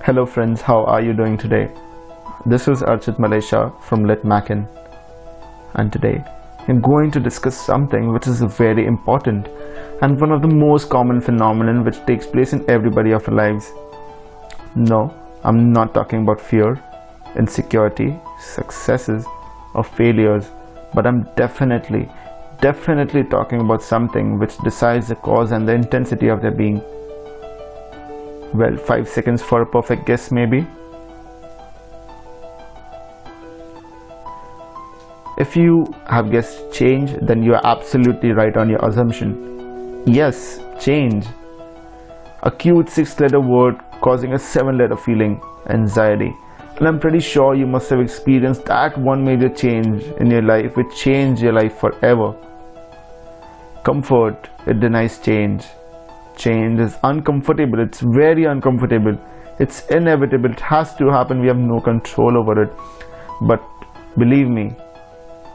Hello friends, how are you doing today? This is Archit Malaysia from Lit Mackin, and today I'm going to discuss something which is very important and one of the most common phenomenon which takes place in everybody of our lives. No, I'm not talking about fear, insecurity, successes or failures, but I'm definitely talking about something which decides the cause and the intensity of their being. Well, 5 seconds for a perfect guess maybe. If you have guessed change, then you are absolutely right on your assumption. Yes, change. A cute 6-letter word causing a 7-letter feeling, anxiety. And I'm pretty sure you must have experienced that one major change in your life which changed your life forever. Comfort, it denies change. Change is uncomfortable, it's very uncomfortable, it's inevitable, it has to happen, we have no control over it. But believe me,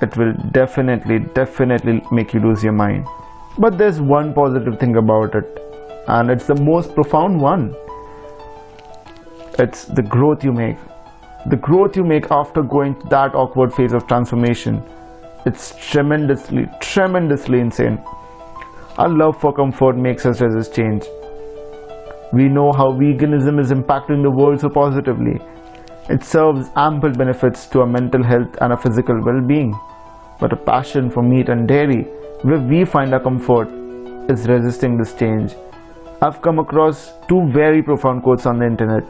it will definitely make you lose your mind. But there's one positive thing about it, and it's the most profound one. It's the growth you make. The growth you make after going to that awkward phase of transformation. It's tremendously insane. Our love for comfort makes us resist change. We know how veganism is impacting the world so positively. It serves ample benefits to our mental health and our physical well-being. But a passion for meat and dairy, where we find our comfort, is resisting this change. I've come across two very profound quotes on the internet.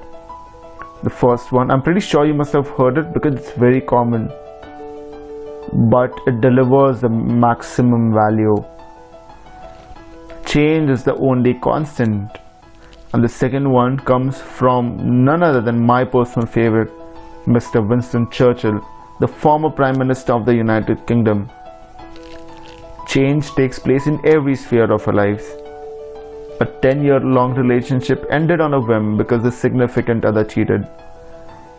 The first one, I'm pretty sure you must have heard it because it's very common, but it delivers the maximum value. Change is the only constant. And the second one comes from none other than my personal favorite, Mr. Winston Churchill, the former Prime Minister of the United Kingdom. Change takes place in every sphere of our lives. A 10-year-long relationship ended on a whim because the significant other cheated.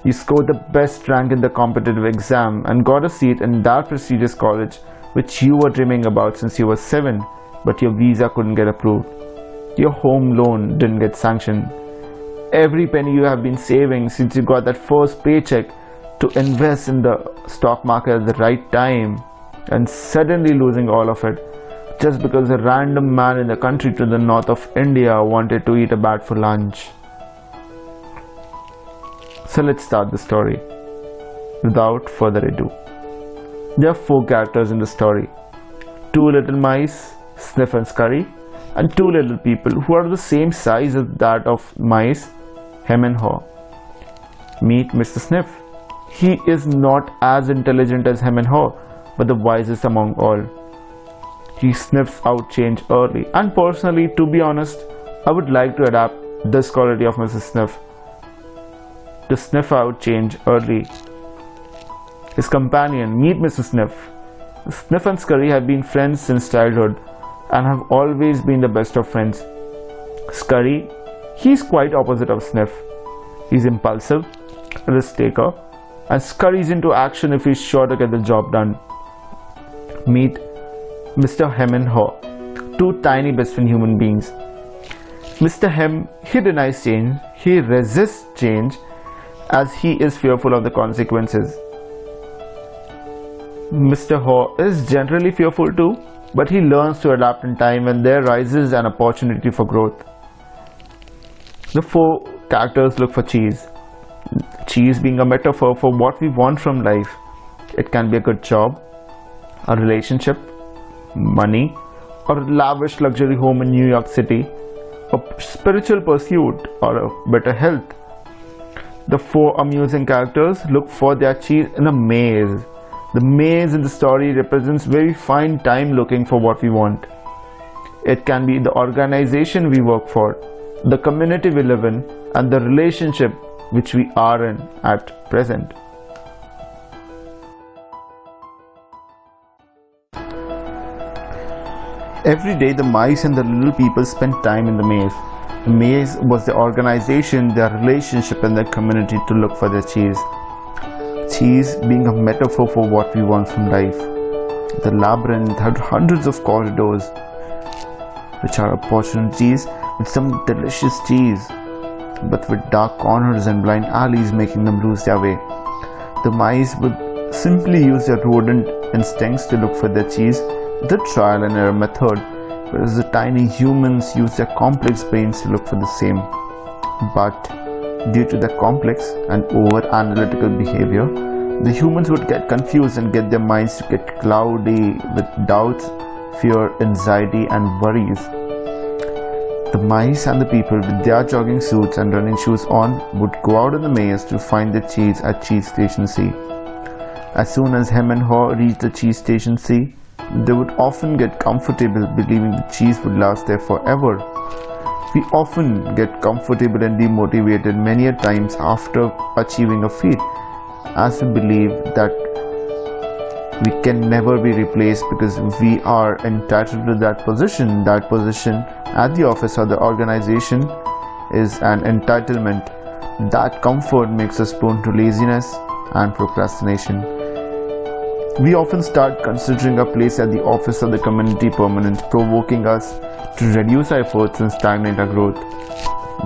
You scored the best rank in the competitive exam and got a seat in that prestigious college which you were dreaming about since you were 7. But your visa couldn't get approved. Your home loan didn't get sanctioned. Every penny you have been saving since you got that first paycheck to invest in the stock market at the right time, and suddenly losing all of it just because a random man in the country to the north of India wanted to eat a bat for lunch. So let's start the story. Without further ado, there are 4 characters in the story. 2 little mice, Sniff and Scurry, and 2 little people who are the same size as that of mice, Hem and Haw. Meet Mr. Sniff. He is not as intelligent as Hem and Haw, but the wisest among all. He sniffs out change early, and personally, to be honest, I would like to adapt this quality of Mr. Sniff, to sniff out change early. His companion, meet Mr. Sniff. Sniff and Scurry have been friends since childhood and have always been the best of friends. Scurry, he's quite opposite of Sniff. He's impulsive, risk taker, and scurries into action if he's sure to get the job done. Meet Mr. Hem and Haw, 2 tiny best friend human beings. Mr. Hem, he denies change, he resists change as he is fearful of the consequences. Mr. Haw is generally fearful too, but he learns to adapt in time when there rises an opportunity for growth. The 4 characters look for cheese. Cheese being a metaphor for what we want from life. It can be a good job, a relationship, money, or a lavish luxury home in New York City, a spiritual pursuit, or a better health. The 4 amusing characters look for their cheese in a maze. The maze in the story represents where we find time looking for what we want. It can be the organization we work for, the community we live in, and the relationship which we are in at present. Every day the mice and the little people spent time in the maze. The maze was the organization, their relationship, and their community to look for their cheese. Cheese being a metaphor for what we want from life. The labyrinth had hundreds of corridors, which are opportunities with some delicious cheese. but with dark corners and blind alleys making them lose their way. The mice would simply use their rodent instincts to look for their cheese, the trial and error method, whereas the tiny humans use their complex brains to look for the same. But due to their complex and over-analytical behavior, the humans would get confused and get their minds to get cloudy with doubts, fear, anxiety and worries. The mice and the people with their jogging suits and running shoes on would go out in the maze to find their cheese at Cheese Station C. As soon as Hem and Haw reached the Cheese Station C, they would often get comfortable believing the cheese would last there forever. We often get comfortable and demotivated many a times after achieving a feat, as we believe that we can never be replaced because we are entitled to that position. That position at the office or the organization is an entitlement. That comfort makes us prone to laziness and procrastination. We often start considering a place at the office or the community permanent, provoking us to reduce our efforts and stagnate our growth.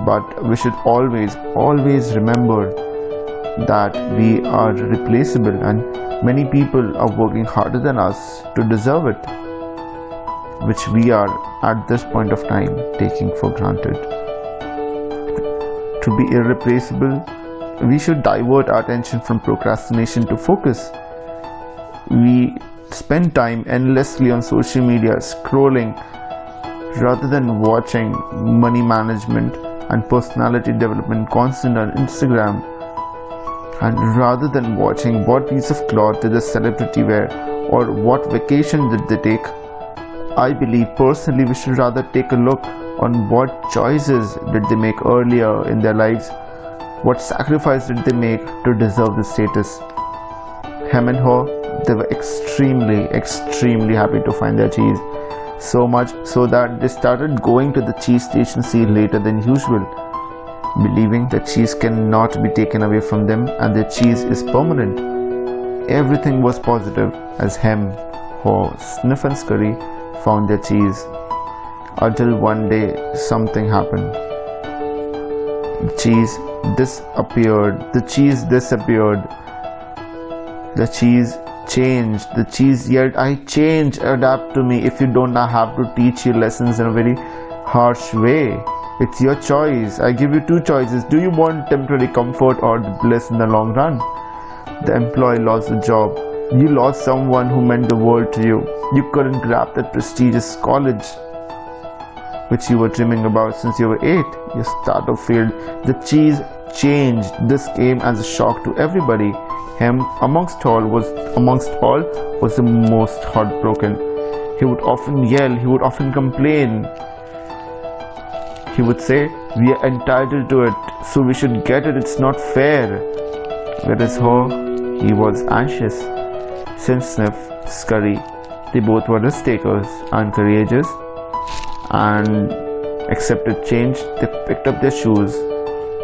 But we should always remember that we are replaceable and many people are working harder than us to deserve it, which we are at this point of time taking for granted. To be irreplaceable, we should divert our attention from procrastination to focus. We spend time endlessly on social media scrolling rather than watching money management and personality development content on Instagram, and rather than watching what piece of cloth did the celebrity wear or what vacation did they take, I believe personally we should rather take a look on what choices did they make earlier in their lives, what sacrifice did they make to deserve the status. Hem and Haw, they were extremely happy to find their cheese, so much so that they started going to the Cheese Station C later than usual, believing that cheese cannot be taken away from them and their cheese is permanent. Everything was positive as Hem, Haw, Sniff and Scurry found their cheese, until one day something happened. The cheese disappeared. The cheese changed. The cheese yelled, "I change, adapt to me." If you don't have to teach you lessons in a very harsh way, it's your choice. I give you two choices. Do you want temporary comfort or bliss in the long run? The employee lost the job. You lost someone who meant the world to you. You couldn't grab that prestigious college which you were dreaming about since you were 8. Your startup failed. The cheese changed. This came as a shock to everybody. Hem, amongst all, was the most heartbroken. He would often yell. He would often complain. He would say, "We are entitled to it, so we should get it. It's not fair." Whereas Haw, he was anxious. Since Sniff, Scurry, they both were risk takers and courageous and accepted change. They picked up their shoes,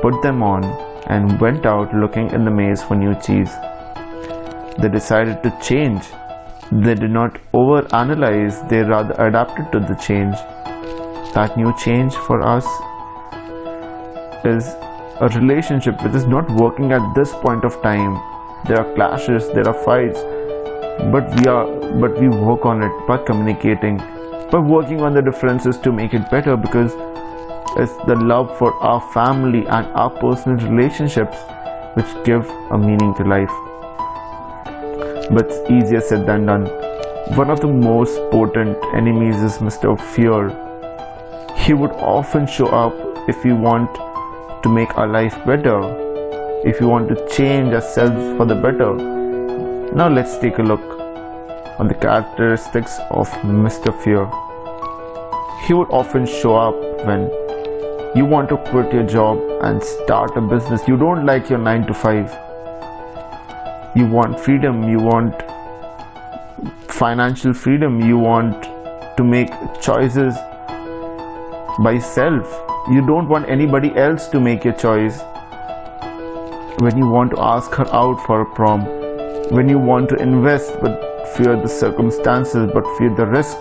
put them on, and went out looking in the maze for new cheese. They decided to change. They did not over-analyze, they rather adapted to the change. That new change for us is a relationship which is not working at this point of time. There are clashes, there are fights, but we work on it by communicating, by working on the differences to make it better, because it's the love for our family and our personal relationships which give a meaning to life. But it's easier said than done. One of the most potent enemies is Mr. Fear. He would often show up if we want to make our life better, if we want to change ourselves for the better. Now let's take a look on the characteristics of Mr. Fear. He would often show up when you want to quit your job and start a business. You don't like your 9 to 5. You want freedom, you want financial freedom, you want to make choices by self. You don't want anybody else to make your choice. When you want to ask her out for a prom, when you want to invest but fear the circumstances but fear the risk,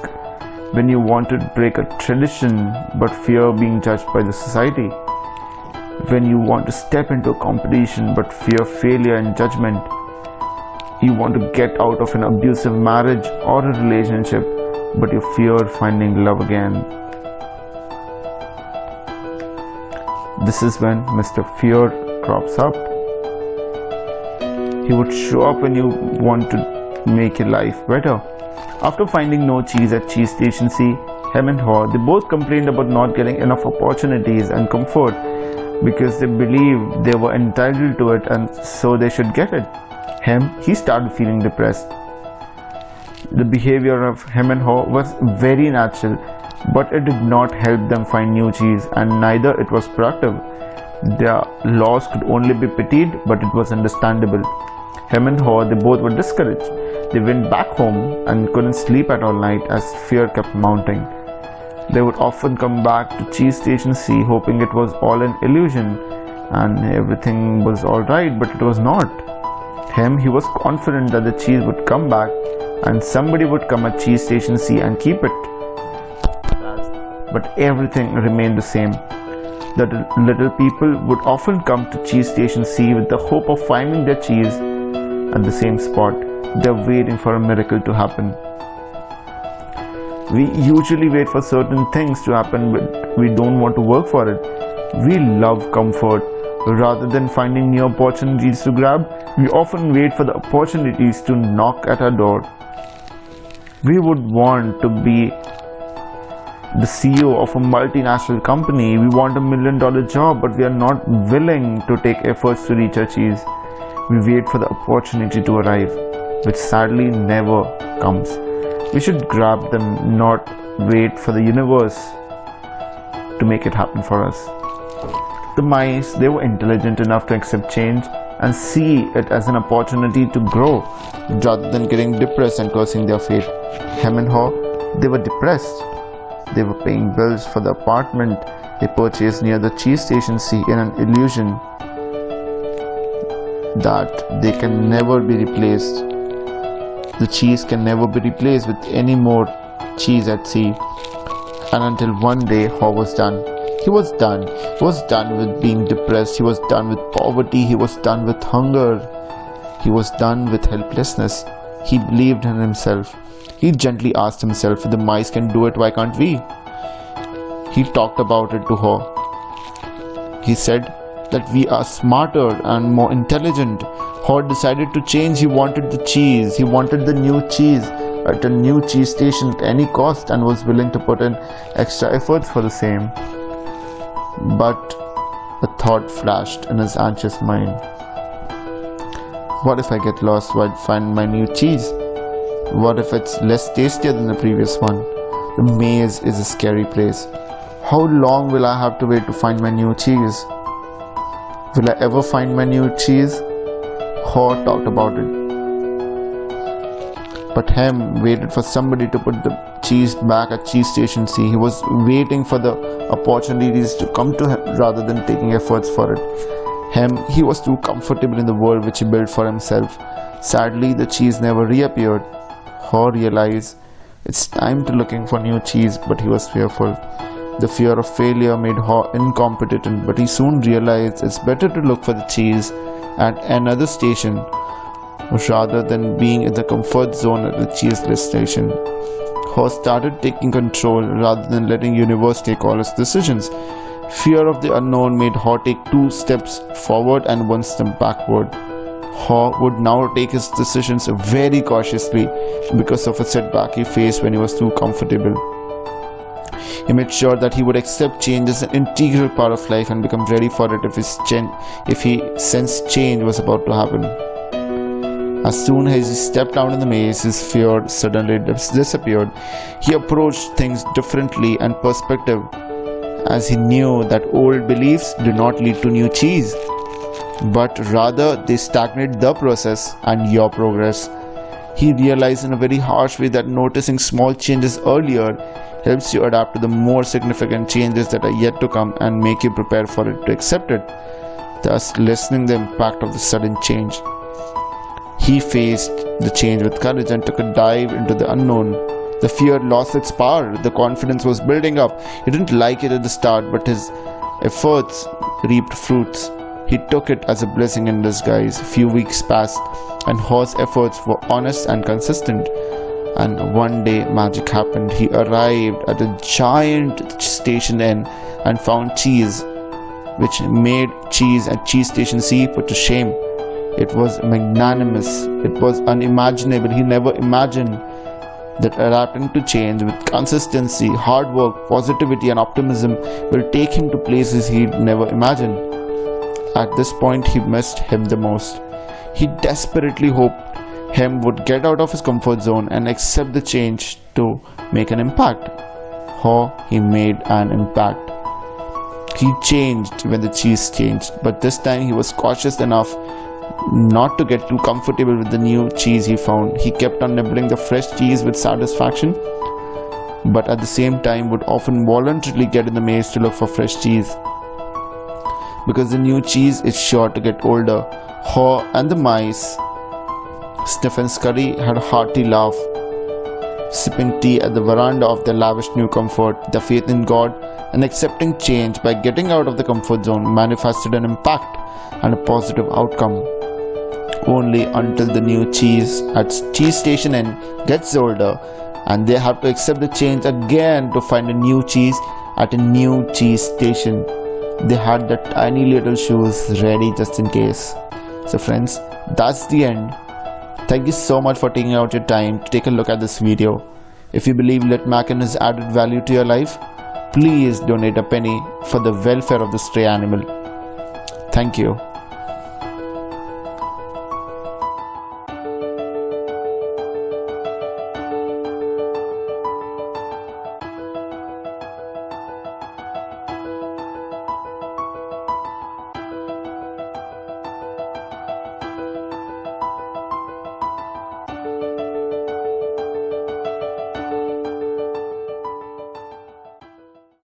when you want to break a tradition but fear being judged by the society, when you want to step into a competition but fear failure and judgment. You want to get out of an abusive marriage or a relationship, but you fear finding love again. This is when Mr. Fear crops up. He would show up when you want to make your life better. After finding no cheese at Cheese Station C, Hem and Haw, they both complained about not getting enough opportunities and comfort because they believed they were entitled to it and so they should get it. Hem, he started feeling depressed. The behavior of Hem and Haw was very natural, but it did not help them find new cheese, and neither it was productive. Their loss could only be pitied, but it was understandable. Hem and Haw, they both were discouraged. They went back home and couldn't sleep at all night as fear kept mounting. They would often come back to Cheese Station C hoping it was all an illusion and everything was alright, but it was not. Hem, he was confident that the cheese would come back and somebody would come at Cheese Station C and keep it. But everything remained the same. The little people would often come to Cheese Station C with the hope of finding their cheese at the same spot. They're waiting for a miracle to happen. We usually wait for certain things to happen, but we don't want to work for it. We love comfort. Rather than finding new opportunities to grab, we often wait for the opportunities to knock at our door. We would want to be the CEO of a multinational company. We want $1 million job, but we are not willing to take efforts to reach our cheese. We wait for the opportunity to arrive, which sadly never comes. We should grab them, not wait for the universe to make it happen for us. The mice, they were intelligent enough to accept change and see it as an opportunity to grow, rather than getting depressed and cursing their fate. Hem and Haw, they were depressed. They were paying bills for the apartment they purchased near the Cheese Station C in an illusion that they can never be replaced. The cheese can never be replaced with any more cheese at sea. And until one day Haw was done. He was done. He was done with being depressed. He was done with poverty. He was done with hunger. He was done with helplessness. He believed in himself. He gently asked himself, if the mice can do it, why can't we? He talked about it to Haw. He said that we are smarter and more intelligent. Haw decided to change. He wanted the cheese. He wanted the new cheese at a new cheese station at any cost and was willing to put in extra efforts for the same. But a thought flashed in his anxious mind. What if I get lost while finding my new cheese? What if it's less tastier than the previous one? The maze is a scary place. How long will I have to wait to find my new cheese? Will I ever find my new cheese? Haw talked about it. But Hem waited for somebody to put the cheese back at Cheese Station C. He was waiting for the opportunities to come to him rather than taking efforts for it. Hem, he was too comfortable in the world which he built for himself. Sadly, the cheese never reappeared. Haw realized it's time to looking for new cheese, but he was fearful. The fear of failure made Haw incompetent, but he soon realized it's better to look for the cheese at another station rather than being in the comfort zone at the cheeseless station. Haw started taking control rather than letting universe take all its decisions. Fear of the unknown made Haw take 2 steps forward and 1 step backward. Haw would now take his decisions very cautiously because of a setback he faced when he was too comfortable. He made sure that he would accept change as an integral part of life and become ready for it if he sensed change was about to happen. As soon as he stepped out in the maze, his fear suddenly disappeared. He approached things differently and perspective, as he knew that old beliefs do not lead to new cheese, but rather they stagnate the process and your progress. He realized in a very harsh way that noticing small changes earlier helps you adapt to the more significant changes that are yet to come and make you prepare for it to accept it, thus lessening the impact of the sudden change. He faced the change with courage and took a dive into the unknown. The fear lost its power. The confidence was building up. He didn't like it at the start, but his efforts reaped fruits. He took it as a blessing in disguise. Few weeks passed, and Ho's efforts were honest and consistent. And one day magic happened. He arrived at a giant station inn and found cheese, which made cheese at Cheese Station C put to shame. It was magnanimous. It was unimaginable. He never imagined that adapting to change with consistency, hard work, positivity and optimism will take him to places he'd never imagined. At this point, he missed him the most. He desperately hoped Hem would get out of his comfort zone and accept the change to make an impact. Ho, he made an impact. He changed when the cheese changed, but this time he was cautious enough not to get too comfortable with the new cheese he found. He kept on nibbling the fresh cheese with satisfaction, but at the same time would often voluntarily get in the maze to look for fresh cheese. Because the new cheese is sure to get older. Ho and the mice, Sniff and Scurry, had a hearty laugh, sipping tea at the veranda of their lavish new comfort. Their faith in God and accepting change by getting out of the comfort zone manifested an impact and a positive outcome. Only until the new cheese at Cheese Station Inn gets older and they have to accept the change again to find a new cheese at a new cheese station. They had the tiny little shoes ready just in case. So friends, that's the end. Thank you so much for taking out your time to take a look at this video. If you believe Lit Macken has added value to your life, please donate a penny for the welfare of the stray animal. Thank you.